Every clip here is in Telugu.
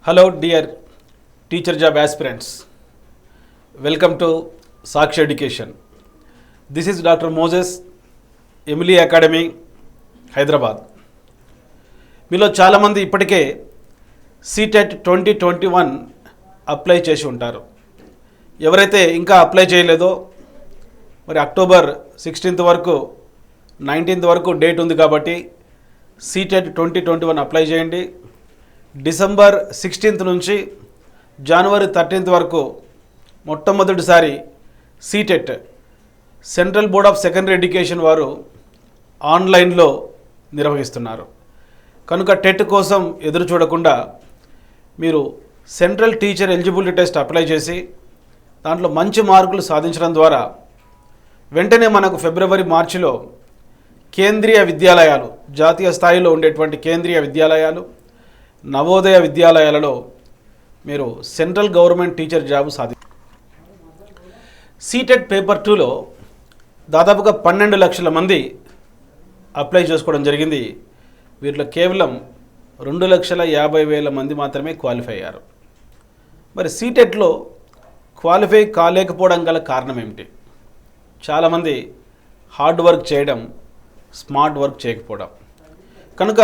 Hello dear teacher job aspirants, welcome to Sakshi Education. This is Dr. Moses, Emily Academy, Hyderabad. మీలో చాలామంది ఇప్పటికే CTET 2021 అప్లై చేసి ఉంటారు. ఎవరైతే ఇంకా అప్లై చేయలేదో మరి అక్టోబర్ 16th వరకు 19th వరకు డేట్ ఉంది కాబట్టి CTET 2021 అప్లై చేయండి. డిసెంబర్ 16th నుంచి జనవరి 13th వరకు మొట్టమొదటిసారి CTET central board of secondary education వారు ఆన్లైన్లో నిర్వహిస్తున్నారు. కనుక టెట్ కోసం ఎదురు చూడకుండా మీరు central teacher eligibility test apply చేసి దాంట్లో మంచి మార్కులు సాధించడం ద్వారా వెంటనే మనకు ఫిబ్రవరి మార్చిలో కేంద్రీయ విద్యాలయాలు, జాతీయ స్థాయిలో ఉండేటువంటి కేంద్రీయ విద్యాలయాలు, నవోదయ విద్యాలయాలలో మీరు central government teacher job CTET paper 2లో దాదాపుగా 12 లక్షల మంది అప్లై చేసుకోవడం జరిగింది. వీటిలో కేవలం 2,50,000 మంది మాత్రమే క్వాలిఫై అయ్యారు. మరి CTETలో క్వాలిఫై కాలేకపోవడం గల కారణం ఏమిటి? చాలామంది హార్డ్ వర్క్ చేయడం, స్మార్ట్ వర్క్ చేయకపోవడం. కనుక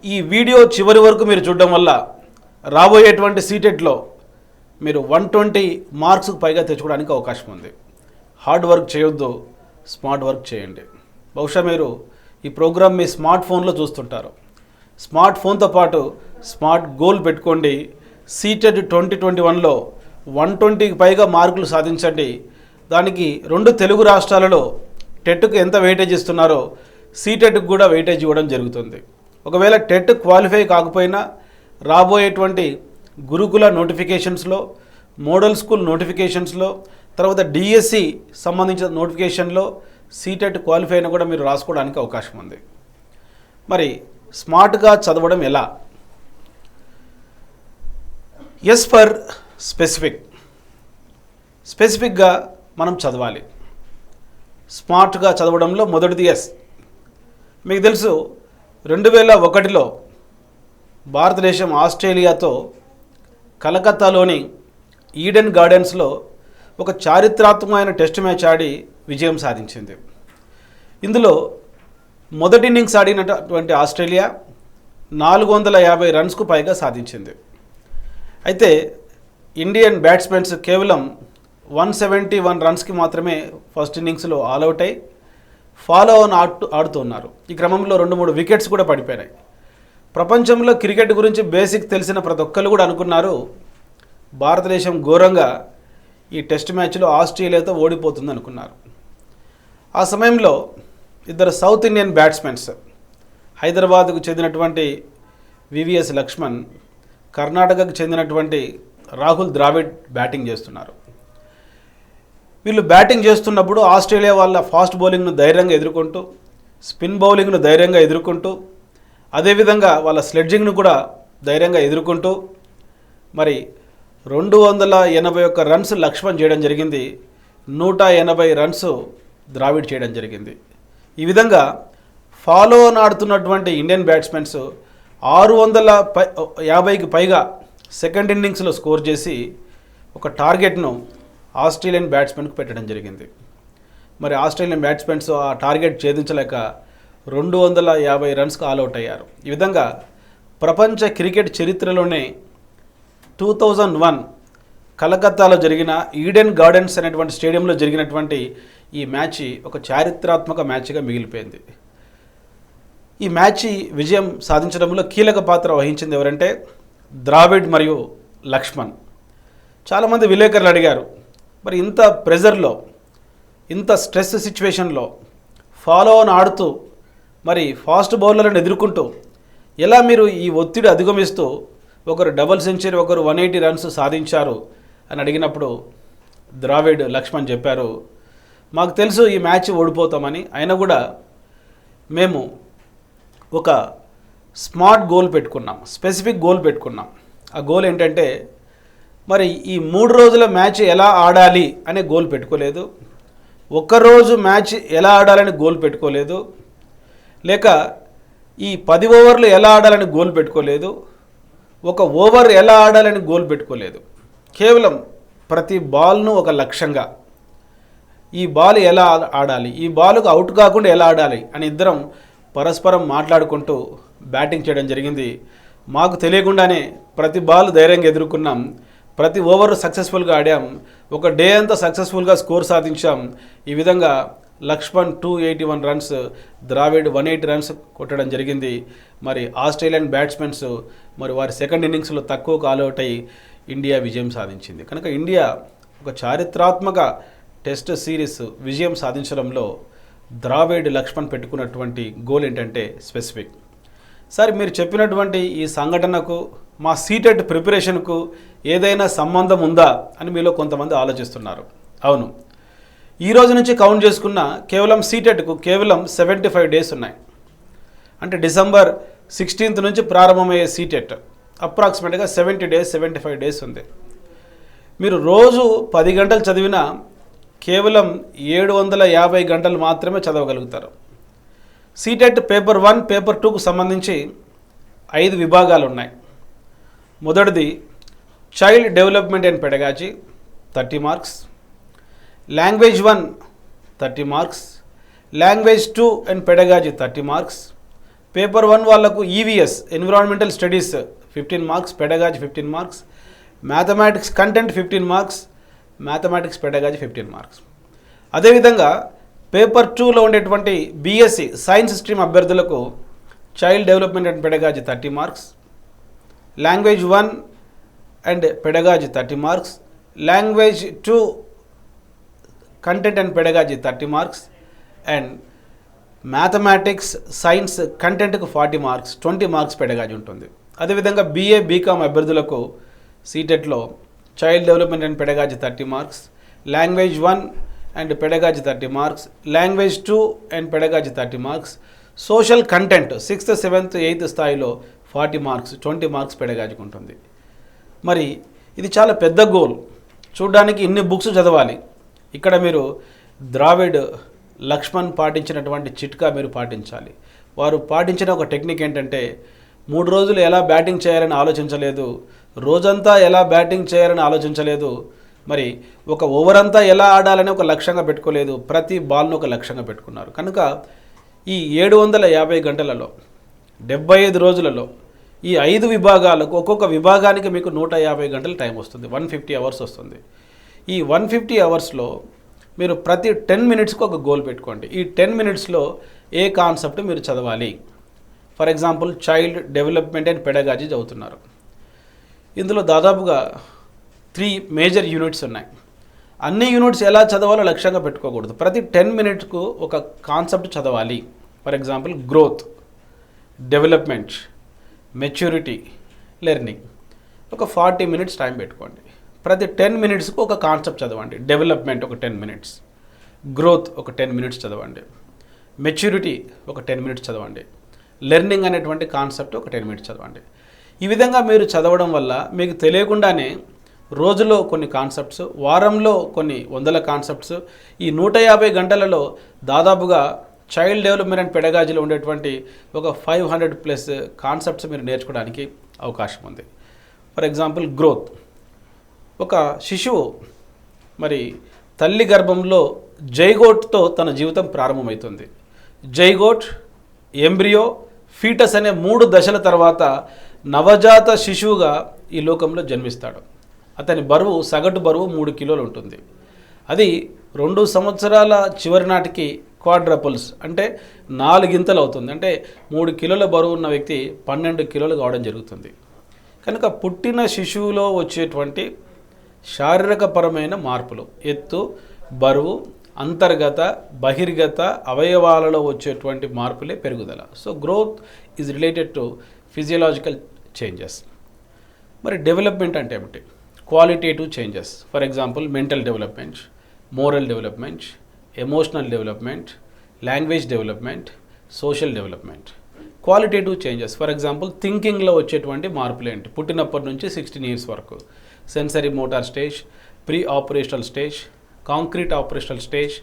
ఈ వీడియో చివరి వరకు మీరు చూడడం వల్ల రాబోయేటువంటి CTETలో మీరు 120 మార్క్స్కు పైగా తెచ్చుకోవడానికి అవకాశం ఉంది. హార్డ్ వర్క్ చేయొద్దు, స్మార్ట్ వర్క్ చేయండి. బహుశా మీరు ఈ ప్రోగ్రామ్ మీ స్మార్ట్ ఫోన్లో చూస్తుంటారు. స్మార్ట్ ఫోన్తో పాటు స్మార్ట్ గోల్ పెట్టుకోండి. CTET 2021లో 120కి పైగా మార్కులు సాధించండి. దానికి 2 తెలుగు రాష్ట్రాలలో టెట్కు ఎంత వెయిటేజ్ ఇస్తున్నారో CTETకు కూడా వెయిటేజ్ ఇవ్వడం జరుగుతుంది. ఒకవేళ టెట్ క్వాలిఫై కాకపోయినా రాబోయేటువంటి గురుకుల నోటిఫికేషన్స్లో, మోడల్ స్కూల్ నోటిఫికేషన్స్లో, తర్వాత DSE సంబంధించిన నోటిఫికేషన్లో CTET క్వాలిఫై అయినా కూడా మీరు రాసుకోవడానికి అవకాశం ఉంది. మరి స్మార్ట్గా చదవడం ఎలా? ఎస్ ఫర్ స్పెసిఫిక్గా మనం చదవాలి. స్మార్ట్గా చదవడంలో మొదటిది ఎస్. మీకు తెలుసు 2001లో భారతదేశం ఆస్ట్రేలియాతో కలకత్తాలోని ఈడెన్ గార్డెన్స్లో ఒక చారిత్రాత్మకమైన టెస్ట్ మ్యాచ్ ఆడి విజయం సాధించింది. ఇందులో మొదటి ఇన్నింగ్స్ ఆడినటువంటి ఆస్ట్రేలియా 450 రన్స్కు పైగా సాధించింది. అయితే ఇండియన్ బ్యాట్స్మెన్స్ కేవలం 171 రన్స్కి మాత్రమే ఫస్ట్ ఇన్నింగ్స్లో ఆల్అవుట్ అయి ఫాలో ఆన్ ఆడుతున్నారు. ఈ క్రమంలో 2-3 వికెట్స్ కూడా పడిపోయినాయి. ప్రపంచంలో క్రికెట్ గురించి బేసిక్ తెలిసిన ప్రతి ఒక్కరు కూడా అనుకున్నారు భారతదేశం ఘోరంగా ఈ టెస్ట్ మ్యాచ్లో ఆస్ట్రేలియాతో ఓడిపోతుంది అనుకున్నారు. ఆ సమయంలో 2 సౌత్ ఇండియన్ బ్యాట్స్మెన్స్, హైదరాబాద్కు చెందినటువంటి VVS లక్ష్మణ్, కర్ణాటకకు చెందినటువంటి రాహుల్ ద్రావిడ్ బ్యాటింగ్ చేస్తున్నారు. వీళ్ళు బ్యాటింగ్ చేస్తున్నప్పుడు ఆస్ట్రేలియా వాళ్ళ ఫాస్ట్ బౌలింగ్ను ధైర్యంగా ఎదుర్కొంటూ, స్పిన్ బౌలింగ్ను ధైర్యంగా ఎదుర్కొంటూ, అదేవిధంగా వాళ్ళ స్లెడ్జింగ్ను కూడా ధైర్యంగా ఎదుర్కొంటూ మరి 281 రన్స్ లక్ష్మణ్ చేయడం జరిగింది. 180 రన్స్ ద్రావిడ్ చేయడం జరిగింది. ఈ విధంగా ఫాలో ఆన్ ఆడుతున్నటువంటి ఇండియన్ బ్యాట్స్మెన్స్ 650కి పైగా సెకండ్ ఇన్నింగ్స్లో స్కోర్ చేసి ఒక టార్గెట్ను ఆస్ట్రేలియన్ బ్యాట్స్మెన్కు పెట్టడం జరిగింది. మరి ఆస్ట్రేలియన్ బ్యాట్స్మెన్స్ ఆ టార్గెట్ ఛేదించలేక 250 రన్స్కి ఆల్అవుట్ అయ్యారు. ఈ విధంగా ప్రపంచ క్రికెట్ చరిత్రలోనే 2001 కలకత్తాలో జరిగిన ఈడెన్ గార్డెన్స్ అనేటువంటి స్టేడియంలో జరిగినటువంటి ఈ మ్యాచ్ ఒక చారిత్రాత్మక మ్యాచ్గా మిగిలిపోయింది. ఈ మ్యాచ్ విజయం సాధించడంలో కీలక పాత్ర వహించింది ఎవరంటే ద్రావిడ్ మరియు లక్ష్మణ్. చాలామంది విలేకరులు అడిగారు, మరి ఇంత ప్రెజర్లో, ఇంత స్ట్రెస్ సిచ్యువేషన్లో ఫాలో ఆన్ ఆడుతూ మరి ఫాస్ట్ బౌలర్లను ఎదుర్కొంటూ ఎలా మీరు ఈ ఒత్తిడి అధిగమిస్తూ ఒకరు డబుల్ సెంచరీ, ఒకరు 180 రన్స్ సాధించారు అని అడిగినప్పుడు ద్రావిడ్, లక్ష్మణ్ చెప్పారు, మాకు తెలుసు ఈ మ్యాచ్ ఓడిపోతామని, అయినా కూడా మేము ఒక స్మార్ట్ గోల్ పెట్టుకున్నాం, స్పెసిఫిక్ గోల్ పెట్టుకున్నాం. ఆ గోల్ ఏంటంటే మరి ఈ 3 రోజుల మ్యాచ్ ఎలా ఆడాలి అనే గోల్ పెట్టుకోలేదు, ఒక్కరోజు మ్యాచ్ ఎలా ఆడాలని గోల్ పెట్టుకోలేదు, లేక ఈ 10 ఓవర్లు ఎలా ఆడాలని గోల్ పెట్టుకోలేదు. ఒక ఓవర్ ఎలా ఆడాలని గోల్ పెట్టుకోలేదు. కేవలం ప్రతి బాల్ను ఒక లక్ష్యంగా, ఈ బాల్ ఎలా ఆడాలి, ఈ బాల్కు అవుట్ కాకుండా ఎలా ఆడాలి అని ఇద్దరం పరస్పరం మాట్లాడుకుంటూ బ్యాటింగ్ చేయడం జరిగింది. మాకు తెలియకుండానే ప్రతి బాల్ ధైర్యంగా ఎదుర్కొన్నాం, ప్రతి ఓవర్ సక్సెస్ఫుల్గా ఆడాం, ఒక డే అంతా సక్సెస్ఫుల్గా స్కోర్ సాధించాం. ఈ విధంగా లక్ష్మణ్ 281 రన్స్, ద్రావిడ్ 180 రన్స్ కొట్టడం జరిగింది. మరి ఆస్ట్రేలియన్ బ్యాట్స్మెన్స్ మరి వారి సెకండ్ ఇన్నింగ్స్లో తక్కువ ఆల్అవుట్ అయ్యి ఇండియా విజయం సాధించింది. కనుక ఇండియా ఒక చారిత్రాత్మక టెస్ట్ సిరీస్ విజయం సాధించడంలో ద్రావిడ్, లక్ష్మణ్ పెట్టుకున్నటువంటి గోల్ ఏంటంటే స్పెసిఫిక్. సార్, మీరు చెప్పినటువంటి ఈ సంఘటనకు మా సీటెట్ ప్రిపరేషన్కు ఏదైనా సంబంధం ఉందా అని మీలో కొంతమంది ఆలోచిస్తున్నారు. అవును, ఈ రోజు నుంచి కౌంట్ చేసుకున్న కేవలం సీటెట్కు కేవలం 75 డేస్ ఉన్నాయి. అంటే డిసెంబర్ 16th నుంచి ప్రారంభమయ్యే సీటెట్ అప్రాక్సిమేట్గా 70 డేస్ 75 డేస్ ఉంది. మీరు రోజు 10 గంటలు చదివినా కేవలం 750 గంటలు మాత్రమే చదవగలుగుతారు. సీటెట్ పేపర్ 1, పేపర్ 2కు సంబంధించి 5 విభాగాలు ఉన్నాయి. మొదటిది child development and pedagogy 30 marks, language 1 30 marks, language 2 and pedagogy 30 marks. Paper 1 వాళ్ళకు EVS environmental studies 15 marks, pedagogy 15 marks, mathematics content 15 marks, mathematics pedagogy 15 marks. అదేవిధంగా పేపర్ 2లో ఉండేటువంటి బీఎస్సీ సైన్స్ స్ట్రీమ్ అభ్యర్థులకు child development and pedagogy 30 marks, language 1 and pedagogy 30 marks, language 2 content and pedagogy 30 marks, and mathematics science కంటెంట్కు 40 మార్క్స్, 20 మార్క్స్ పెడగాజీ ఉంటుంది. అదేవిధంగా బీఏ బీకామ్ అభ్యర్థులకు సీటెట్లో child development and pedagogy 30 marks, language 1 and pedagogy 30 marks, language 2 and pedagogy 30 marks, social content 6th, 7th, 8th స్థాయిలో 40 మార్క్స్, 20 మార్క్స్ పెడగాజీకి ఉంటుంది. మరి ఇది చాలా పెద్ద గోల్. చూడడానికి ఇన్ని బుక్స్ చదవాలి. ఇక్కడ మీరు ద్రావిడ్, లక్ష్మణ్ పాటించినటువంటి చిట్కా మీరు పాటించాలి. వారు పాటించిన ఒక టెక్నిక్ ఏంటంటే 3 రోజులు ఎలా బ్యాటింగ్ చేయాలని ఆలోచించలేదు, రోజంతా ఎలా బ్యాటింగ్ చేయాలని ఆలోచించలేదు, మరి ఒక ఓవర్ అంతా ఎలా ఆడాలని ఒక లక్ష్యంగా పెట్టుకోలేదు, ప్రతి బాల్ను ఒక లక్ష్యంగా పెట్టుకున్నారు. కనుక ఈ 750 గంటలలో 75 రోజులలో ఈ 5 విభాగాలకు ఒక్కొక్క విభాగానికి మీకు 150 గంటలు టైం వస్తుంది, 150 అవర్స్ వస్తుంది. ఈ 150 అవర్స్లో మీరు ప్రతి 10 మినిట్స్కి ఒక గోల్ పెట్టుకోండి. ఈ 10 మినిట్స్లో ఏ కాన్సెప్ట్ మీరు చదవాలి. For example child development and pedagogy చదువుతున్నారు. ఇందులో దాదాపుగా 3 మేజర్ యూనిట్స్ ఉన్నాయి. అన్ని యూనిట్స్ ఎలా చదవాలో లక్ష్యంగా పెట్టుకోకూడదు. ప్రతి 10 మినిట్స్కు ఒక కాన్సెప్ట్ చదవాలి. For example growth, development, maturity, learning. ఒక 40 మినిట్స్ టైం పెట్టుకోండి. ప్రతి 10 మినిట్స్కు ఒక కాన్సెప్ట్ చదవండి. డెవలప్మెంట్ ఒక 10 మినిట్స్, గ్రోత్ ఒక 10 మినిట్స్ చదవండి, మెచ్యూరిటీ ఒక 10 మినిట్స్ చదవండి, లెర్నింగ్ అనేటువంటి కాన్సెప్ట్ ఒక 10 మినిట్స్ చదవండి. ఈ విధంగా మీరు చదవడం వల్ల మీకు తెలియకుండానే రోజులో కొన్ని కాన్సెప్ట్స్, వారంలో కొన్ని వందల కాన్సెప్ట్స్, ఈ 150 గంటలలో దాదాపుగా చైల్డ్ డెవలప్మెంట్ అండ్ పెడగాజీలో ఉండేటువంటి ఒక 500+ కాన్సెప్ట్స్ మీరు నేర్చుకోవడానికి అవకాశం ఉంది. For example growth. ఒక శిశువు మరి తల్లి గర్భంలో జైగోట్తో తన జీవితం ప్రారంభమవుతుంది. జైగోట్, ఎంబ్రియో, ఫీటస్ అనే 3 దశల తర్వాత నవజాత శిశువుగా ఈ లోకంలో జన్మిస్తాడు. అతని బరువు, సగటు బరువు 3 కిలోలు ఉంటుంది. అది 2 సంవత్సరాల చివరి నాటికి క్వాడ్రపుల్స్ అంటే 4 గింతలు అవుతుంది. అంటే 3 కిలోల బరువు ఉన్న వ్యక్తి 12 కిలోలు కావడం జరుగుతుంది. కనుక పుట్టిన శిశువులో వచ్చేటువంటి శారీరకపరమైన మార్పులు, ఎత్తు, బరువు, అంతర్గత, బహిర్గత అవయవాలలో వచ్చేటువంటి మార్పులే పెరుగుదల. So growth is related to physiological changes. మరి డెవలప్మెంట్ అంటే ఏమిటి? Qualitative changes. For example mental development, moral development, emotional development, language development, social development. Qualitative changes for example థింకింగ్లో వచ్చేటువంటి మార్పులు ఏంటి? పుట్టినప్పటి నుంచి 16 years వరకు sensory motor stage, pre operational stage, concrete operational stage,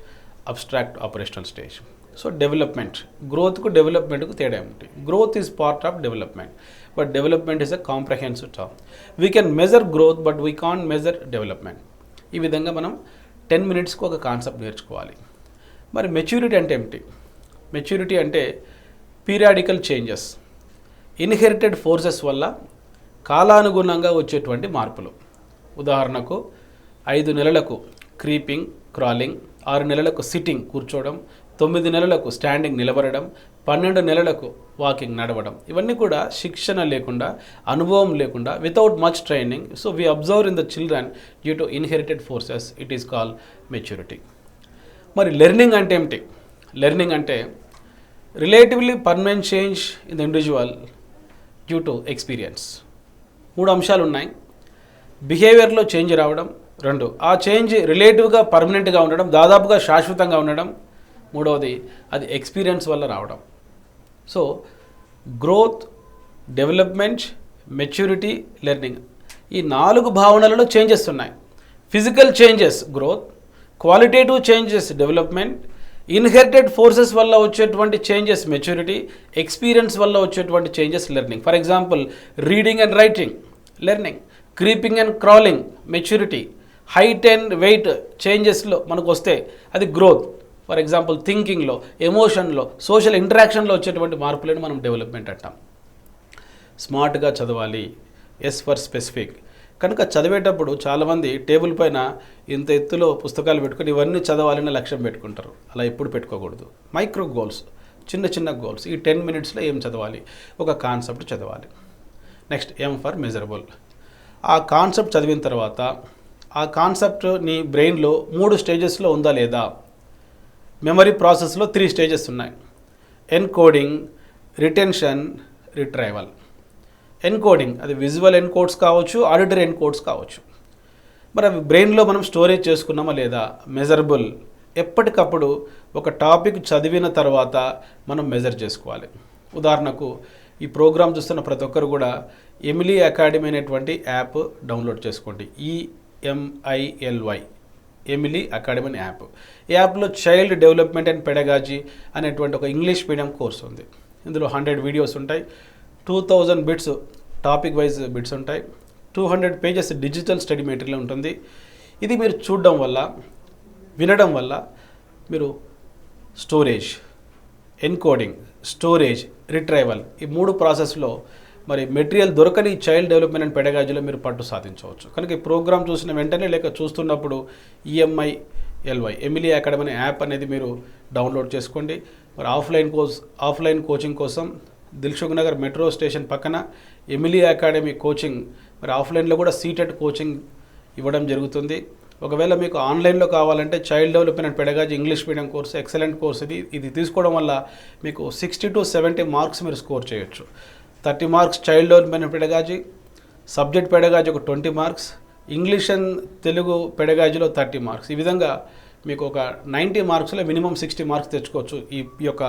abstract operational stage. So development, గ్రోత్కు డెవలప్మెంట్కు తేడా ఏమిటి? Growth is part of development. But development is a comprehensive term. We can measure growth but we can't measure development. ఈ విధంగా మనం 10 minutesకి ఒక కాన్సెప్ట్ నేర్చుకోవాలి. మరి మెచ్యూరిటీ అంటే ఏమిటి? మెచ్యూరిటీ అంటే పీరియాడికల్ చేంజెస్, ఇన్హెరిటెడ్ ఫోర్సెస్ వల్ల కాలానుగుణంగా వచ్చేటువంటి మార్పులు. ఉదాహరణకు 5 నెలలకు క్రీపింగ్ క్రాలింగ్, 6 నెలలకు సిట్టింగ్ కూర్చోవడం, 9 నెలలకు స్టాండింగ్ నిలబడడం, 12 నెలలకు వాకింగ్ నడవడం. ఇవన్నీ కూడా శిక్షణ లేకుండా, అనుభవం లేకుండా, without much training. So we observe in the children due to inherited forces. It is called maturity. మరి లెర్నింగ్ అంటే ఏమిటి? లెర్నింగ్ అంటే relatively permanent change in the individual due to experience. 3 అంశాలు ఉన్నాయి. బిహేవియర్లో చేంజ్ రావడం, 2 ఆ చేంజ్ రిలేటివ్గా పర్మనెంట్గా ఉండడం, దాదాపుగా శాశ్వతంగా ఉండడం, 3వది అది ఎక్స్పీరియన్స్ వల్ల రావడం. So growth, development, maturity, learning, ఈ 4 భావనలలో చేంజెస్ ఉన్నాయి. Physical changes growth, qualitative changes development, inherited forces వల్ల వచ్చేటువంటి చేంజెస్ మెచ్యూరిటీ, ఎక్స్పీరియన్స్ వల్ల వచ్చేటువంటి changes learning. For example reading and writing learning, creeping and crawling maturity, height and weight చేంజెస్లో మనకు వస్తే అది గ్రోత్. ఫర్ ఎగ్జాంపుల్ థింకింగ్లో, ఎమోషన్లో, సోషల్ ఇంటరాక్షన్లో వచ్చేటువంటి మార్పులను మనం డెవలప్మెంట్ అంటాం. స్మార్ట్గా చదవాలి, ఎస్ ఫర్ స్పెసిఫిక్. కనుక చదివేటప్పుడు చాలామంది టేబుల్ పైన ఇంత ఎత్తులో పుస్తకాలు పెట్టుకొని ఇవన్నీ చదవాలని లక్ష్యం పెట్టుకుంటారు. అలా ఎప్పుడు పెట్టుకోకూడదు. మైక్రో గోల్స్, చిన్న చిన్న గోల్స్. ఈ 10 minutesలో ఏం చదవాలి? ఒక కాన్సెప్ట్ చదవాలి. Next M for measurable. ఆ కాన్సెప్ట్ చదివిన తర్వాత ఆ కాన్సెప్ట్ నీ బ్రెయిన్లో 3 స్టేజెస్లో ఉందా లేదా? మెమరీ ప్రాసెస్లో 3 స్టేజెస్ ఉన్నాయి. Encoding, retention, retrieval. ఎన్కోడింగ్ అది విజువల్ ఎన్కోడ్స్ కావచ్చు, ఆడిటరీ ఎన్కోడ్స్ కావచ్చు. మరి అవి బ్రెయిన్లో మనం స్టోరేజ్ చేసుకున్నామా లేదా? మెజరబుల్. ఎప్పటికప్పుడు ఒక టాపిక్ చదివిన తర్వాత మనం మెజర్ చేసుకోవాలి. ఉదాహరణకు ఈ ప్రోగ్రామ్ చూస్తున్న ప్రతి ఒక్కరు కూడా ఎమిలీ అకాడమీ అనేటువంటి యాప్ డౌన్లోడ్ చేసుకోండి. EMILY ఎమిలీ అకాడమీ అనే యాప్. ఈ యాప్లో చైల్డ్ డెవలప్మెంట్ అండ్ పెడగాజీ అనేటువంటి ఒక ఇంగ్లీష్ మీడియం కోర్స్ ఉంది. ఇందులో 100 వీడియోస్ ఉంటాయి, 2000 బిట్స్ టాపిక్ వైజ్ బిట్స్ ఉంటాయి, 200 పేజెస్ డిజిటల్ స్టడీ మెటీరియల్ ఉంటుంది. ఇది మీరు చూడడం వల్ల, వినడం వల్ల మీరు స్టోరేజ్, ఎన్కోడింగ్, స్టోరేజ్, రిట్రైవల్ ఈ 3 ప్రాసెస్లో మరి మెటీరియల్ దొరకని చైల్డ్ డెవలప్మెంట్ అండ్ పెడగాజీలో మీరు పట్టు సాధించవచ్చు. కనుక ఈ ప్రోగ్రామ్ చూసిన వెంటనే లేక చూస్తున్నప్పుడు EMILY ఎమిలీ అకాడమీ యాప్ అనేది మీరు డౌన్లోడ్ చేసుకోండి. మరి ఆఫ్లైన్ కోచింగ్ కోసం దిల్సుఖ్ నగర్ మెట్రో స్టేషన్ పక్కన ఎమిలీ అకాడమీ కోచింగ్, మరి ఆఫ్లైన్లో కూడా సీటెడ్ కోచింగ్ ఇవ్వడం జరుగుతుంది. ఒకవేళ మీకు ఆన్లైన్లో కావాలంటే child development and pedagogy English medium course excellent course. ఇది తీసుకోవడం వల్ల మీకు 60 to 70 మార్క్స్ మీరు స్కోర్ చేయొచ్చు. 30 marks child development and pedagogy, subject pedagogy ఒక 20 మార్క్స్, ఇంగ్లీష్ అండ్ తెలుగు పెడగాజీలో 30 మార్క్స్. ఈ విధంగా మీకు ఒక 90 మార్క్స్లో మినిమం 60 మార్క్స్ తెచ్చుకోవచ్చు ఈ యొక్క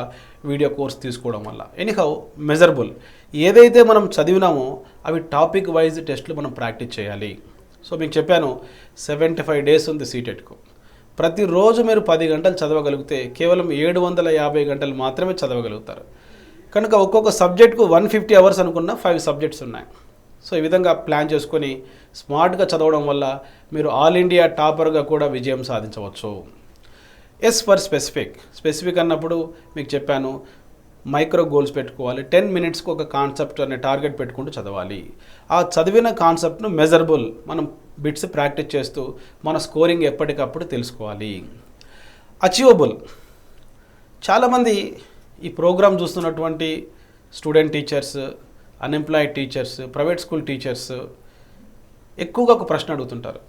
వీడియో కోర్స్ తీసుకోవడం వల్ల. ఎనీహౌ మెజరబుల్, ఏదైతే మనం చదివినామో అవి టాపిక్ వైజ్ టెస్ట్లు మనం ప్రాక్టీస్ చేయాలి. సో మీకు చెప్పాను 75 డేస్ ఉంది సీటెట్కు. ప్రతిరోజు మీరు 10 గంటలు చదవగలిగితే కేవలం 750 గంటలు మాత్రమే చదవగలుగుతారు. కనుక ఒక్కొక్క సబ్జెక్టుకు 150 అవర్స్ అనుకున్న 5 సబ్జెక్ట్స్ ఉన్నాయి. సో ఈ విధంగా ప్లాన్ చేసుకొని స్మార్ట్గా చదవడం వల్ల మీరు ఆల్ ఇండియా టాపర్గా కూడా విజయం సాధించవచ్చు. ఎస్ ఫర్ స్పెసిఫిక్ అన్నప్పుడు మీకు చెప్పాను మైక్రో గోల్స్ పెట్టుకోవాలి. 10 minutesకి ఒక కాన్సెప్ట్ అనే టార్గెట్ పెట్టుకుంటూ చదవాలి. ఆ చదివిన కాన్సెప్ట్ను మెజరబుల్ మనం బిట్స్ ప్రాక్టీస్ చేస్తూ మన స్కోరింగ్ ఎప్పటికప్పుడు తెలుసుకోవాలి. అచీవబుల్. చాలామంది ఈ ప్రోగ్రామ్ చూస్తున్నటువంటి student teachers, unemployed teachers, private school teachers ఎక్కువగా ఒక ప్రశ్న అడుగుతుంటారు.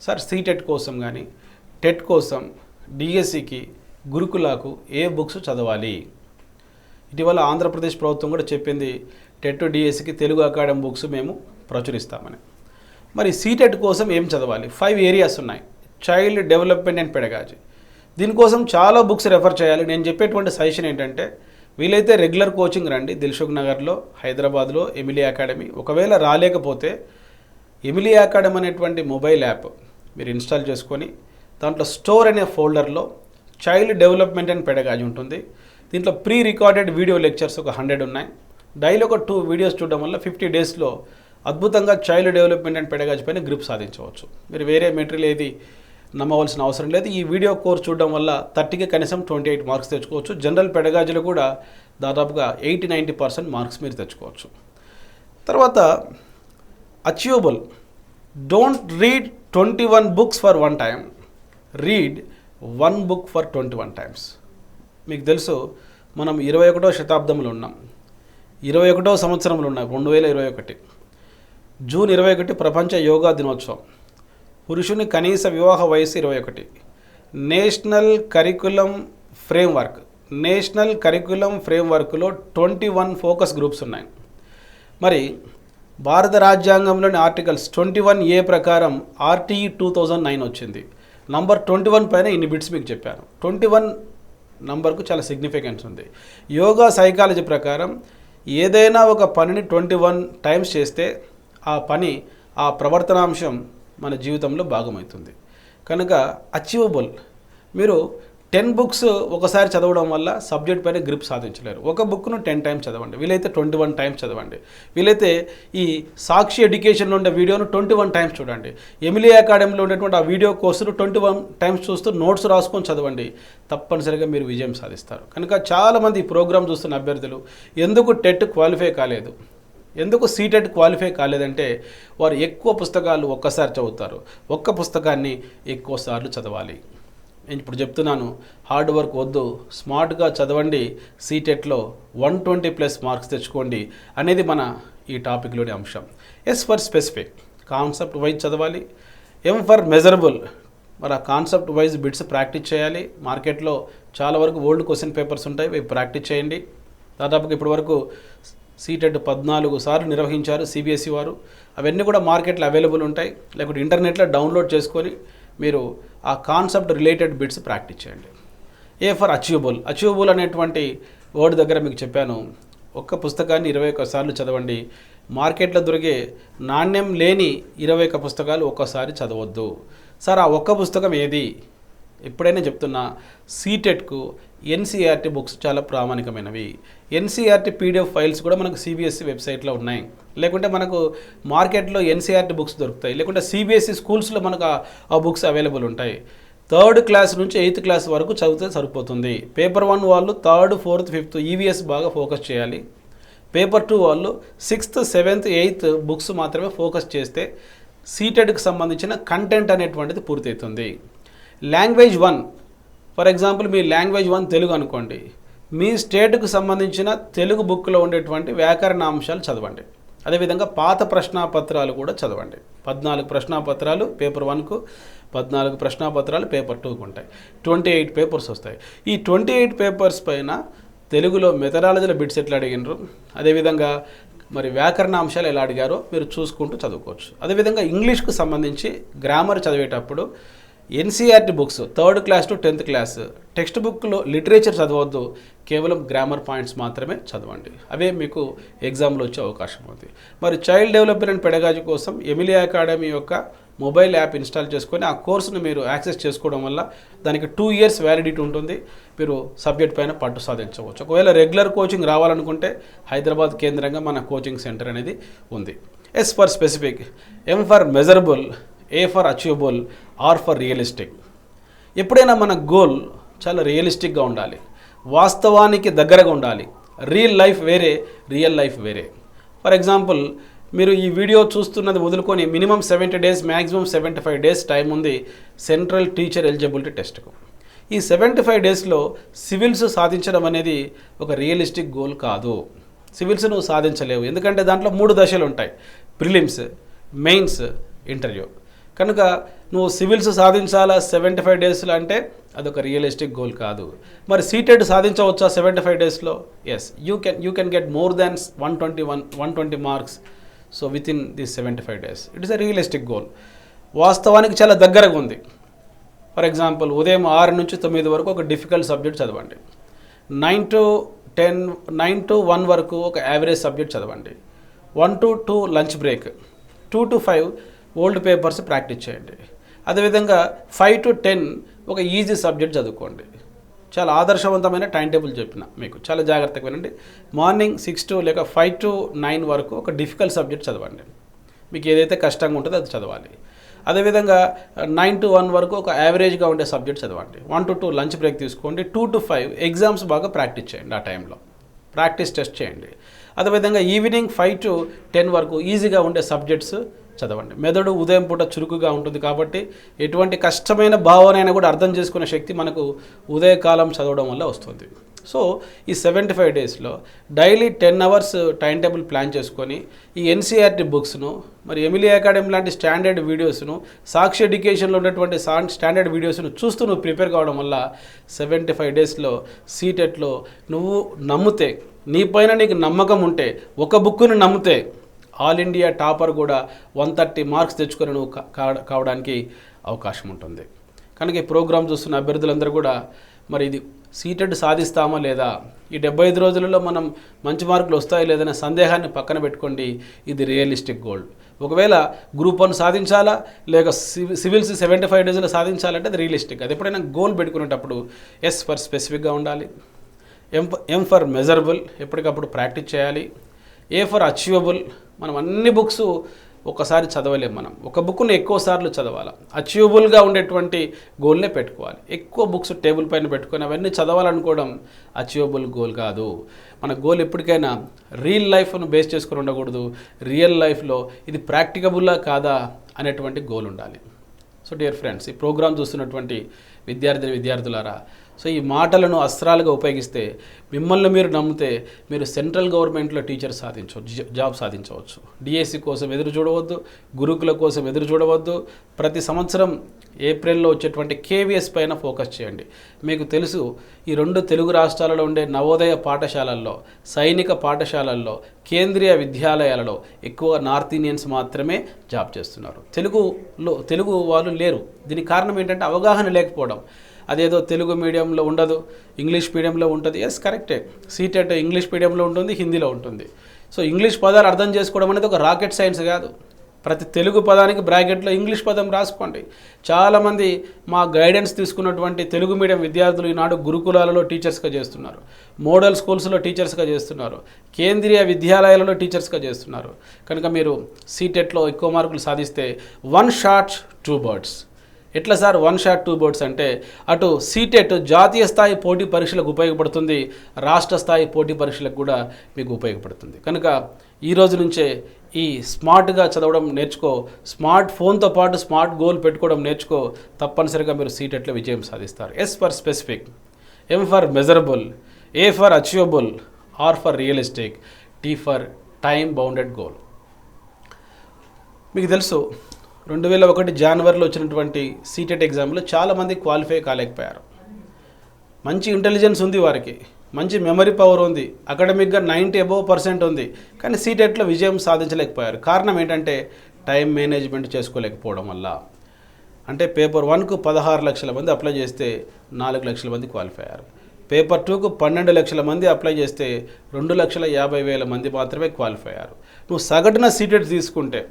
సార్ సీటెట్ కోసం కానీ టెట్ కోసం డిఎస్సికి గురుకులకు ఏ బుక్స్ చదవాలి? ఇటీవల ఆంధ్రప్రదేశ్ ప్రభుత్వం కూడా చెప్పింది టెట్ డిఎస్సికి తెలుగు అకాడమీ బుక్స్ మేము ప్రచురిస్తామని. మరి సీటెట్ కోసం ఏం చదవాలి? 5 ఏరియాస్ ఉన్నాయి. చైల్డ్ డెవలప్మెంట్ అండ్ పెడగాజీ, దీనికోసం చాలా బుక్స్ రెఫర్ చేయాలి. నేను చెప్పేటువంటి సజెషన్ ఏంటంటే వీలైతే రెగ్యులర్ కోచింగ్ రండి. దిల్సుఖ్ నగర్లో, హైదరాబాద్లో ఎమిలీ అకాడమీ. ఒకవేళ రాలేకపోతే ఎమిలీ అకాడమీ అనేటువంటి మొబైల్ యాప్ మీరు ఇన్స్టాల్ చేసుకొని దాంట్లో స్టోర్ అనే ఫోల్డర్లో చైల్డ్ డెవలప్మెంట్ అండ్ పెడగాజీ ఉంటుంది. దీంట్లో ప్రీ రికార్డెడ్ వీడియో లెక్చర్స్ ఒక 100 ఉన్నాయి. డైలీ ఒక 2 వీడియోస్ చూడడం వల్ల 50 డేస్లో అద్భుతంగా చైల్డ్ డెవలప్మెంట్ అండ్ పెడగాజీ పైన గ్రిప్ సాధించవచ్చు. మీరు వేరే మెటీరియల్ ఏది నమ్మవలసిన అవసరం లేదు. ఈ వీడియో కోర్స్ చూడడం వల్ల 30కి కనీసం 28 మార్క్స్ తెచ్చుకోవచ్చు. జనరల్ పెడగాజీలో కూడా దాదాపుగా 80-90% మార్క్స్ మీరు తెచ్చుకోవచ్చు. తర్వాత achievable. Don't read 21 books for one time, read 1 book for 21 times. మీకు తెలుసు మనం 21వ శతాబ్దంలో ఉన్నాం, 21వ సంవత్సరంలో ఉన్నాం, 2021. జూన్ 21 ప్రపంచ యోగా దినోత్సవం. పురుషుని కనీస వివాహ వయసు 21. నేషనల్ కరికులం ఫ్రేమ్వర్క్లో 21 ఫోకస్ గ్రూప్స్ ఉన్నాయి. మరి భారత రాజ్యాంగంలోని ఆర్టికల్స్ 21A ప్రకారం RTE 2009 వచ్చింది. నంబర్ 21 పైన ఇన్ని బిట్స్ మీకు చెప్పాను. 21 నంబర్కు చాలా సిగ్నిఫికెన్స్ ఉంది. యోగా సైకాలజీ ప్రకారం ఏదైనా ఒక పనిని 21 టైమ్స్ చేస్తే ఆ ప్రవర్తనాంశం మన జీవితంలో భాగమవుతుంది. కనుక అచీవబుల్. మీరు 10 బుక్స్ ఒకసారి చదవడం వల్ల సబ్జెక్ట్ పైన గ్రిప్ సాధించలేరు. ఒక బుక్ను 10 టైమ్స్ చదవండి, వీలైతే 21 టైమ్స్ చదవండి. వీలైతే ఈ సాక్షి ఎడ్యుకేషన్లో ఉండే వీడియోను 21 టైమ్స్ చూడండి. ఎమిలీ అకాడమీలో ఉండేటువంటి ఆ వీడియో కోర్సును 21 టైమ్స్ చూస్తూ నోట్స్ రాసుకొని చదవండి. తప్పనిసరిగా మీరు విజయం సాధిస్తారు. కనుక చాలామంది ఈ ప్రోగ్రామ్ చూస్తున్న అభ్యర్థులు ఎందుకు టెట్ క్వాలిఫై కాలేదు, ఎందుకు సీటెట్ క్వాలిఫై కాలేదంటే వారు ఎక్కువ పుస్తకాలు ఒక్కసారి చదువుతారు. ఒక్క పుస్తకాన్ని ఎక్కువ సార్లు చదవాలి. నేను ఇప్పుడు చెప్తున్నాను, హార్డ్ వర్క్ వద్దు, స్మార్ట్గా చదవండి, సీటెట్లో 120+ మార్క్స్ తెచ్చుకోండి అనేది మన ఈ టాపిక్లోని అంశం. S for specific, concept wise చదవాలి. ఎం ఫర్ మెజరబుల్, మరి ఆ కాన్సెప్ట్ వైజ్ బిట్స్ ప్రాక్టీస్ చేయాలి. మార్కెట్లో చాలా వరకు ఓల్డ్ క్వశ్చన్ పేపర్స్ ఉంటాయి, అవి ప్రాక్టీస్ చేయండి. దాదాపుగా ఇప్పటి వరకు సీటెట్ 14 సార్లు నిర్వహించారు సిబిఎస్ఈ వారు. అవన్నీ కూడా మార్కెట్లో అవైలబుల్ ఉంటాయి, లేకపోతే ఇంటర్నెట్లో డౌన్లోడ్ చేసుకొని మీరు ఆ కాన్సెప్ట్ రిలేటెడ్ బిట్స్ ప్రాక్టీస్ చేయండి. ఏ ఫర్ అచీవబుల్ అనేటువంటి వర్డ్ దగ్గర మీకు చెప్పాను, ఒక్క పుస్తకాన్ని 21 సార్లు చదవండి. మార్కెట్లో దొరికే నాణ్యం లేని 21 పుస్తకాలు ఒక్కసారి చదవద్దు. సార్ ఆ ఒక్క పుస్తకం ఏది? ఎప్పుడైనా చెప్తున్నా, సీటెట్కు ఎన్సీఆర్టీ బుక్స్ చాలా ప్రామాణికమైనవి. ఎన్సీఆర్టీ పీడిఎఫ్ ఫైల్స్ కూడా మనకు సిబిఎస్ఈ వెబ్సైట్లో ఉన్నాయి, లేకుంటే మనకు మార్కెట్లో ఎన్సీఆర్టీ బుక్స్ దొరుకుతాయి, లేకుంటే సిబిఎస్ఈ స్కూల్స్లో మనకు ఆ బుక్స్ అవైలబుల్ ఉంటాయి. 3rd క్లాస్ నుంచి 8th క్లాస్ వరకు చదివితే సరిపోతుంది. పేపర్ 1 వాళ్ళు 3rd, 4th, 5th ఈవీఎస్ బాగా ఫోకస్ చేయాలి. పేపర్ 2 వాళ్ళు 6th, 7th, 8th బుక్స్ మాత్రమే ఫోకస్ చేస్తే సీటెట్కి సంబంధించిన కంటెంట్ అనేటువంటిది పూర్తవుతుంది. Language 1, for example me language 1 Telugu అనుకోండి, మీ స్టేట్కు సంబంధించిన తెలుగు బుక్లో ఉండేటువంటి వ్యాకరణ అంశాలు చదవండి. అదేవిధంగా పాత ప్రశ్నాపత్రాలు కూడా చదవండి. 14 ప్రశ్నాపత్రాలు పేపర్ 1కు, 14 ప్రశ్నాపత్రాలు పేపర్ 2కు ఉంటాయి. 28 పేపర్స్ వస్తాయి. ఈ 28 పేపర్స్ పైన తెలుగులో మెథడాలజీలో బిట్స్ ఎట్లా అడిగినారు, అదేవిధంగా మరి వ్యాకరణ అంశాలు ఎలా అడిగారో మీరు చూసుకుంటూ చదువుకోవచ్చు. అదేవిధంగా ఇంగ్లీష్కు సంబంధించి గ్రామర్ చదివేటప్పుడు NCERT books 3rd class to 10th class text బుక్లో లిటరేచర్ చదవద్దు, కేవలం గ్రామర్ పాయింట్స్ మాత్రమే చదవండి. అవే మీకు ఎగ్జామ్లో వచ్చే అవకాశం ఉంది. మరి చైల్డ్ డెవలప్మెంట్ అండ్ పెడగాజీ కోసం ఎమిలీ అకాడమీ యొక్క మొబైల్ యాప్ ఇన్స్టాల్ చేసుకొని ఆ కోర్సును మీరు యాక్సెస్ చేసుకోవడం వల్ల దానికి 2 years వ్యాలిడిటీ ఉంటుంది. మీరు సబ్జెక్ట్ పైన పట్టు సాధించవచ్చు. ఒకవేళ రెగ్యులర్ కోచింగ్ రావాలనుకుంటే హైదరాబాద్ కేంద్రంగా మన కోచింగ్ సెంటర్ అనేది ఉంది. S for specific, M for measurable, A for achievable, R for realistic. ఎప్పుడైనా మన గోల్ చాలా రియలిస్టిక్గా ఉండాలి, వాస్తవానికి దగ్గరగా ఉండాలి. రియల్ లైఫ్ వేరే, రియల్ లైఫ్ వేరే. ఫర్ ఎగ్జాంపుల్, మీరు ఈ వీడియో చూస్తున్నది వదులుకొని minimum 70 days, maximum 75 days time ఉంది సెంట్రల్ టీచర్ ఎలిజిబిలిటీ టెస్ట్కు. ఈ 75 daysలో సివిల్స్ సాధించడం అనేది ఒక రియలిస్టిక్ గోల్ కాదు. సివిల్స్ నువ్వు సాధించలేవు, ఎందుకంటే దాంట్లో 3 దశలు ఉంటాయి: ప్రిలిమ్స్, మెయిన్స్, ఇంటర్వ్యూ. కనుక నువ్వు సివిల్స్ సాధించాలా 75 daysలో అంటే అదొక రియలిస్టిక్ గోల్ కాదు. మరి సీటెట్ సాధించవచ్చా 75 daysలో? Yes, you can get more than 120 marks. So with in this 75 days it is a realistic goal. వాస్తవానికి చాలా దగ్గరగా ఉంది. ఫర్ ఎగ్జాంపుల్, ఉదయం 6 నుంచి 9 వరకు ఒక డిఫికల్ట్ సబ్జెక్ట్ చదవండి. 9 to 1 వరకు ఒక యావరేజ్ సబ్జెక్ట్ చదవండి. 1 to 2 lunch break, 2 to 5 old papers practice చేయండి. అదేవిధంగా 5 to 10 ఒక ఈజీ సబ్జెక్ట్ చదువుకోండి. చాలా ఆదర్శవంతమైన టైం టేబుల్ చెప్పిన మీకు, చాలా జాగ్రత్తగా వినండి. మార్నింగ్ 6 to లేక 5 to 9 వరకు ఒక డిఫికల్ట్ సబ్జెక్ట్ చదవండి. మీకు ఏదైతే కష్టంగా ఉంటుందో అది చదవాలి. అదేవిధంగా 9 to 1 వరకు ఒక యావరేజ్గా ఉండే సబ్జెక్ట్ చదవండి. 1 to 2 లంచ్ బ్రేక్ తీసుకోండి. 2 to 5 ఎగ్జామ్స్ బాగా ప్రాక్టీస్ చేయండి. ఆ టైంలో ప్రాక్టీస్ టెస్ట్ చేయండి. అదేవిధంగా ఈవినింగ్ 5 to 10 వరకు ఈజీగా ఉండే సబ్జెక్ట్స్ చదవండి. మెదడు ఉదయం పూట చురుకుగా ఉంటుంది కాబట్టి ఎటువంటి కష్టమైన భావనైనా కూడా అర్థం చేసుకునే శక్తి మనకు ఉదయకాలం చదవడం వల్ల వస్తుంది. సో ఈ 75 డేస్లో daily 10 hours time table plan చేసుకొని ఈ ఎన్సీఆర్టీ బుక్స్ను, మరి ఎమిలీ అకాడమీ లాంటి స్టాండర్డ్ వీడియోస్ను, సాక్షి ఎడ్యుకేషన్లో ఉన్నటువంటి స్టాండర్డ్ వీడియోస్ను చూస్తూ నువ్వు ప్రిపేర్ కావడం వల్ల 75 డేస్లో సీటెట్లో నువ్వు నమ్మితే, నీ పైన నీకు నమ్మకం ఉంటే, ఒక బుక్ను నమ్మితే ఆల్ ఇండియా టాపర్ కూడా 130 మార్క్స్ తెచ్చుకొని నువ్వు కావడానికి అవకాశం ఉంటుంది. కనుక ఈ ప్రోగ్రామ్ చూస్తున్న అభ్యర్థులందరూ కూడా మరి ఇది సీటెడ్ సాధిస్తామా లేదా, ఈ 75 రోజులలో మనం మంచి మార్కులు వస్తాయో లేదనే సందేహాన్ని పక్కన పెట్టుకోండి. ఇది రియలిస్టిక్ గోల్. ఒకవేళ గ్రూప్ 1 సాధించాలా లేక సివిల్స్ 75 డేస్లో సాధించాలంటే అది రియలిస్టిక్. అది ఎప్పుడైనా గోల్ పెట్టుకునేటప్పుడు ఎస్ ఫర్ స్పెసిఫిక్గా ఉండాలి, ఎం ఫర్ మెజరబుల్, ఎప్పటికప్పుడు ప్రాక్టీస్ చేయాలి, ఏ ఫర్ అచీవబుల్. మనం అన్ని బుక్స్ ఒకసారి చదవలేము. మనం ఒక బుక్ను ఎక్కువ సార్లు చదవాలి. అచీవబుల్గా ఉండేటువంటి గోల్నే పెట్టుకోవాలి. ఎక్కువ బుక్స్ టేబుల్ పైన పెట్టుకొని అవన్నీ చదవాలనుకోవడం అచీవబుల్ గోల్ కాదు. మన గోల్ ఎప్పటికైనా రియల్ లైఫ్ను బేస్ చేసుకొని ఉండకూడదు. రియల్ లైఫ్లో ఇది ప్రాక్టికబుల్లా కాదా అనేటువంటి గోల్ ఉండాలి. సో డియర్ ఫ్రెండ్స్, ఈ ప్రోగ్రామ్ చూస్తున్నటువంటి విద్యార్థులారా, సో ఈ మాటలను అస్త్రాలుగా ఉపయోగిస్తే, మిమ్మల్ని మీరు నమ్మితే మీరు సెంట్రల్ గవర్నమెంట్లో టీచర్ సాధించవచ్చు, జాబ్ సాధించవచ్చు. డిఎస్సి కోసం ఎదురు చూడవద్దు, గురుకుల కోసం ఎదురు చూడవద్దు. ప్రతి సంవత్సరం ఏప్రిల్లో వచ్చేటువంటి కేవీఎస్ పైన ఫోకస్ చేయండి. మీకు తెలుసు, ఈ 2 తెలుగు రాష్ట్రాలలో ఉండే నవోదయ పాఠశాలల్లో, సైనిక పాఠశాలల్లో, కేంద్రీయ విద్యాలయాలలో ఎక్కువ నార్త్ ఇండియన్స్ మాత్రమే జాబ్ చేస్తున్నారు. తెలుగు వాళ్ళు లేరు. దీనికి కారణం ఏంటంటే అవగాహన లేకపోవడం. అదేదో తెలుగు మీడియంలో ఉండదు, ఇంగ్లీష్ మీడియంలో ఉంటుంది. ఎస్ కరెక్టే, సీటెట్ ఇంగ్లీష్ మీడియంలో ఉంటుంది, హిందీలో ఉంటుంది. సో ఇంగ్లీష్ పదాలు అర్థం చేసుకోవడం అనేది ఒక రాకెట్ సైన్స్ కాదు. ప్రతి తెలుగు పదానికి బ్రాకెట్లో ఇంగ్లీష్ పదం రాసుకోండి. చాలామంది మా గైడెన్స్ తీసుకున్నటువంటి తెలుగు మీడియం విద్యార్థులు ఈనాడు గురుకులాలలో టీచర్స్గా చేస్తున్నారు, మోడల్ స్కూల్స్లో టీచర్స్గా చేస్తున్నారు, కేంద్రీయ విద్యాలయాలలో టీచర్స్గా చేస్తున్నారు. కనుక మీరు సీటెట్లో ఎక్కువ మార్కులు సాధిస్తే 1 shot 2 birds. ఎట్లా సార్ 1 shot 2 birds అంటే, అటు సీటెట్ జాతీయ స్థాయి పోటీ పరీక్షలకు ఉపయోగపడుతుంది, రాష్ట్ర స్థాయి పోటీ పరీక్షలకు కూడా మీకు ఉపయోగపడుతుంది. కనుక ఈ రోజు నుంచే ఈ స్మార్ట్గా చదవడం నేర్చుకో, స్మార్ట్ ఫోన్తో పాటు స్మార్ట్ గోల్ పెట్టుకోవడం నేర్చుకో. తప్పనిసరిగా మీరు సీటెట్లో విజయం సాధిస్తారు. S for specific, M for measurable, A for achievable, R for realistic, T for time bounded goal. మీకు తెలుసు, 2001 జనవరిలో వచ్చినటువంటి సీటెట్ ఎగ్జామ్లో చాలామంది క్వాలిఫై కాలేకపోయారు. మంచి ఇంటెలిజెన్స్ ఉంది వారికి, మంచి మెమరీ పవర్ ఉంది, అకాడమిక్గా 90% ఉంది, కానీ సీటెట్లో విజయం సాధించలేకపోయారు. కారణం ఏంటంటే టైం మేనేజ్మెంట్ చేసుకోలేకపోవడం వల్ల. అంటే పేపర్ 1కు 16 లక్షల మంది అప్లై చేస్తే 4 లక్షల మంది క్వాలిఫై అయ్యారు. పేపర్ 2కు 12 లక్షల మంది అప్లై చేస్తే 2,50,000 మంది మాత్రమే క్వాలిఫై అయ్యారు. నువ్వు సగటున సీటెట్ తీసుకుంటే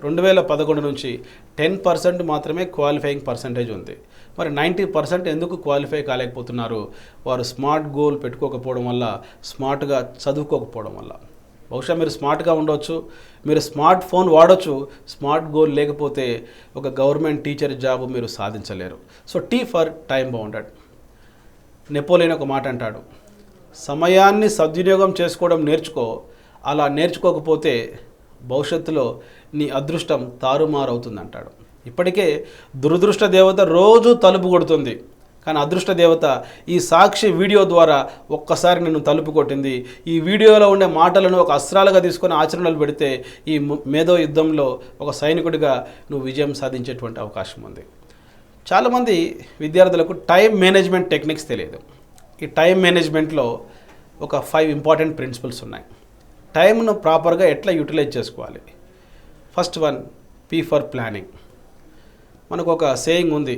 2011 నుంచి 10% మాత్రమే క్వాలిఫైయింగ్ పర్సంటేజ్ ఉంది. మరి 90% ఎందుకు క్వాలిఫై కాలేకపోతున్నారు? వారు స్మార్ట్ గోల్ పెట్టుకోకపోవడం వల్ల, స్మార్ట్గా చదువుకోకపోవడం వల్ల. బహుశా మీరు స్మార్ట్గా ఉండవచ్చు, మీరు స్మార్ట్ ఫోన్ వాడచ్చు, స్మార్ట్ గోల్ లేకపోతే ఒక గవర్నమెంట్ టీచర్ జాబ్ మీరు సాధించలేరు. So T for time bounded. Napoleon ఒక మాట అంటాడు, సమయాన్ని సద్వినియోగం చేసుకోవడం నేర్చుకో, అలా నేర్చుకోకపోతే భవిష్యత్తులో నీ అదృష్టం తారుమారవుతుంది అంటాడు. ఇప్పటికే దురదృష్ట దేవత రోజు తలుపు కొడుతుంది, కానీ అదృష్ట దేవత ఈ సాక్షి వీడియో ద్వారా ఒక్కసారి నిన్ను తలుపు కొట్టింది. ఈ వీడియోలో ఉండే మాటలను ఒక అస్త్రాలుగా తీసుకొని ఆచరణలు పెడితే ఈ మేధో యుద్ధంలో ఒక సైనికుడిగా నువ్వు విజయం సాధించేటువంటి అవకాశం ఉంది. చాలామంది విద్యార్థులకు టైం మేనేజ్మెంట్ టెక్నిక్స్ తెలియదు. ఈ టైం మేనేజ్మెంట్లో ఒక 5 ఇంపార్టెంట్ ప్రిన్సిపల్స్ ఉన్నాయి. టైంను ప్రాపర్గా ఎట్లా యూటిలైజ్ చేసుకోవాలి. First one, P for planning. మనకు ఒక సేయింగ్ ఉంది,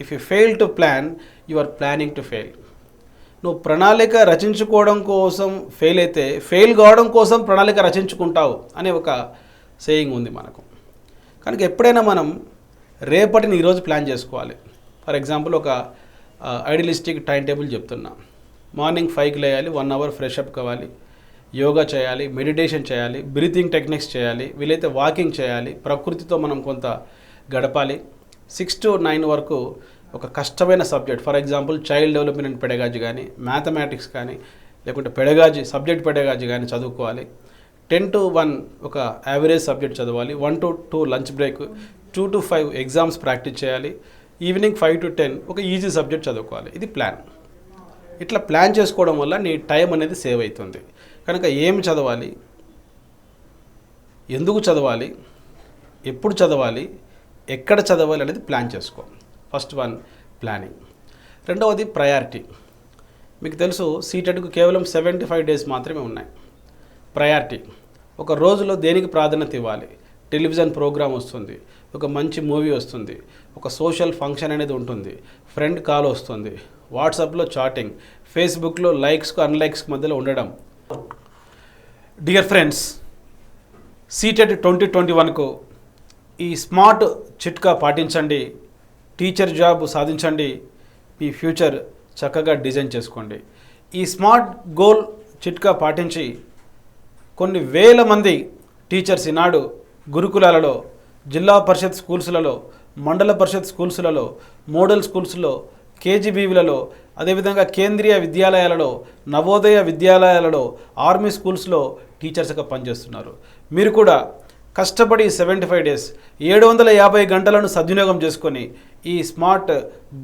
if you fail to plan you are planning to fail. నువ్వు ప్రణాళిక రచించుకోవడం కోసం ఫెయిల్ అయితే, ఫెయిల్ కావడం కోసం ప్రణాళిక రచించుకుంటావు అనే ఒక సేయింగ్ ఉంది మనకు. కనుక ఎప్పుడైనా మనం రేపటిని ఈరోజు ప్లాన్ చేసుకోవాలి. ఫర్ ఎగ్జాంపుల్, ఒక ఐడియలిస్టిక్ టైం టేబుల్ చెప్తున్నా. మార్నింగ్ 5కి లేయాలి, 1 అవర్ ఫ్రెష్ అప్ కావాలి, యోగా చేయాలి, మెడిటేషన్ చేయాలి, బ్రీతింగ్ టెక్నిక్స్ చేయాలి, వీలైతే వాకింగ్ చేయాలి, ప్రకృతితో మనం కొంత గడపాలి. 6 to 9 వరకు ఒక కష్టమైన subject, for example child development and pedagogy కానీ, మ్యాథమెటిక్స్ కానీ, లేకుంటే పెడగాజీ సబ్జెక్ట్ పెడగాజీ కానీ చదువుకోవాలి. 10 to 1 ఒక యావరేజ్ సబ్జెక్ట్ చదవాలి. 1 to 2 lunch break, 2 to 5 exams practice చేయాలి. ఈవినింగ్ 5 to 10 ఒక ఈజీ సబ్జెక్ట్ చదువుకోవాలి. ఇది ప్లాన్. ఇట్లా ప్లాన్ చేసుకోవడం వల్ల నీ టైం అనేది సేవ్ అవుతుంది. కనుక ఏం చదవాలి, ఎందుకు చదవాలి, ఎప్పుడు చదవాలి, ఎక్కడ చదవాలి అనేది ప్లాన్ చేసుకో. First one planning. రెండవది ప్రయారిటీ. మీకు తెలుసు సీటెట్కు కేవలం 75 డేస్ మాత్రమే ఉన్నాయి. ప్రయారిటీ, ఒక రోజులో దేనికి ప్రాధాన్యత ఇవ్వాలి. టెలివిజన్ ప్రోగ్రామ్ వస్తుంది, ఒక మంచి మూవీ వస్తుంది, ఒక సోషల్ ఫంక్షన్ అనేది ఉంటుంది, ఫ్రెండ్ కాల్ వస్తుంది, వాట్సాప్లో చాటింగ్, ఫేస్బుక్లో లైక్స్కు అన్లైక్స్కి మధ్యలో ఉండడం. డియర్ ఫ్రెండ్స్, సీటెట్ 2021కు ఈ స్మార్ట్ చిట్కా పాటించండి. టీచర్ జాబ్ సాధించండి. మీ ఫ్యూచర్ చక్కగా డిజైన్ చేసుకోండి. ఈ స్మార్ట్ గోల్ చిట్కా పాటించి కొన్ని వేల మంది టీచర్స్ ఈనాడు గురుకులాలలో, జిల్లా పరిషత్ స్కూల్స్లలో, మండల పరిషత్ స్కూల్స్లలో, మోడల్ స్కూల్స్లో, కేజీబీవీలలో, అదేవిధంగా కేంద్రీయ విద్యాలయాలలో, నవోదయ విద్యాలయాలలో, ఆర్మీ స్కూల్స్లో టీచర్స్గా పనిచేస్తున్నారు. మీరు కూడా కష్టపడి 75 డేస్ 750 గంటలను సద్వినియోగం చేసుకొని ఈ స్మార్ట్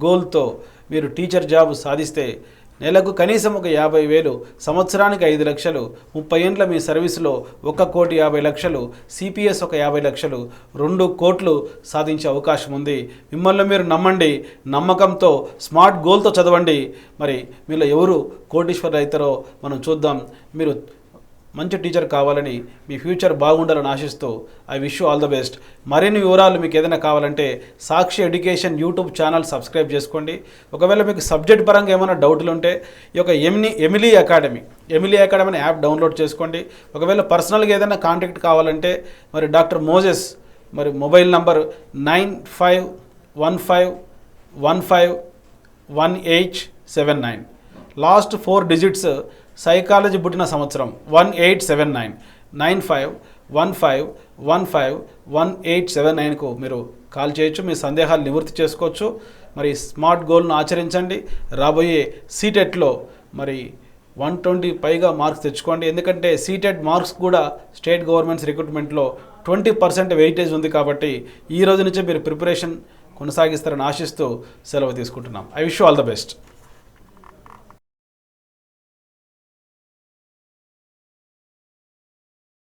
గోల్తో మీరు టీచర్ జాబ్ సాధిస్తే నెలకు కనీసం ఒక 50,000, సంవత్సరానికి 5 లక్షలు, 30 ఏండ్ల మీ సర్వీసులో 1,50,00,000, సిపిఎస్ ఒక 50 లక్షలు, 2 కోట్లు సాధించే అవకాశం ఉంది. మిమ్మల్ని మీరు నమ్మండి. నమ్మకంతో స్మార్ట్ గోల్తో చదవండి. మరి మీలో ఎవరు కోటీశ్వరులు అవుతారో మనం చూద్దాం. మీరు మంచి టీచర్ కావాలని, మీ ఫ్యూచర్ బాగుండాలని ఆశిస్తూ I wish you all the best. మరిన్ని వివరాలు మీకు ఏదైనా కావాలంటే సాక్షి ఎడ్యుకేషన్ యూట్యూబ్ ఛానల్ సబ్స్క్రైబ్ చేసుకోండి. ఒకవేళ మీకు సబ్జెక్ట్ పరంగా ఏమైనా డౌట్లు ఉంటే ఈ యొక్క ఎమిలీ అకాడమీ అనే యాప్ డౌన్లోడ్ చేసుకోండి. ఒకవేళ పర్సనల్గా ఏదైనా కాంటాక్ట్ కావాలంటే మరి డాక్టర్ మోజెస్ మరి mobile number 9515151879. Last 4 digits psychology పుట్టిన సంవత్సరం 1879. 9515151879కు మీరు కాల్ చేయొచ్చు. మీ సందేహాలు నివృత్తి చేసుకోవచ్చు. మరి స్మార్ట్ గోల్ను ఆచరించండి. రాబోయే సీటెట్లో మరి 120 పైగా మార్క్స్ తెచ్చుకోండి. ఎందుకంటే సీటెట్ మార్క్స్ కూడా స్టేట్ గవర్నమెంట్స్ రిక్రూట్మెంట్లో 20% వెయిటేజ్ ఉంది. కాబట్టి ఈ రోజు నుంచే మీరు ప్రిపరేషన్ కొనసాగిస్తారని ఆశిస్తూ సెలవు తీసుకుంటున్నాం. I wish you all the best.